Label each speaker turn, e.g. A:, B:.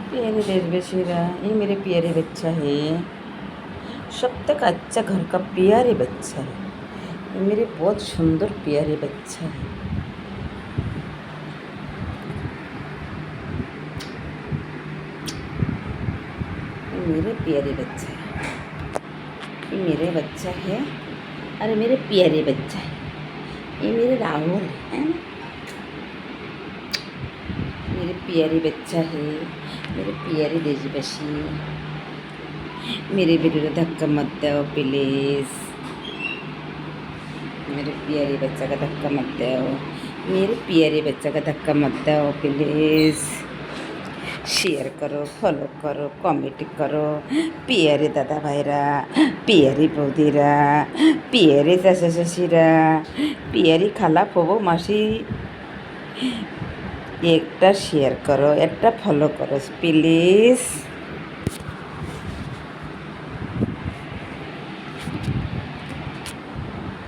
A: प्यारे देशवासीरा, ये मेरे प्यारे बच्चा है। सब तक अच्छा घर का प्यारे बच्चा है। ये मेरे बहुत सुंदर प्यारे बच्चा है। ये मेरे प्यारे बच्चा है। ये मेरे बच्चा है। अरे मेरे प्यारे बच्चा है। ये मेरे राहुल है ना। मेरे प्यारे बच्चा है। मेरे प्यारे देशवासी, मेरे वीडियो धक्का मत दो प्लीज़। मेरे प्यारे बच्चा का धक्का मत दो। मेरे प्यारे बच्चा का धक्का मत दो प्लीज़। शेयर करो, फॉलो करो, कमेंट करो। प्यारे दादा भाईरा, प्यारी बौदिरा, प्यारे चाचा चाचिरा, प्यारी खाला फबो मासी, একটা শেয়ার করো, একটা ফলো করো প্লিজ।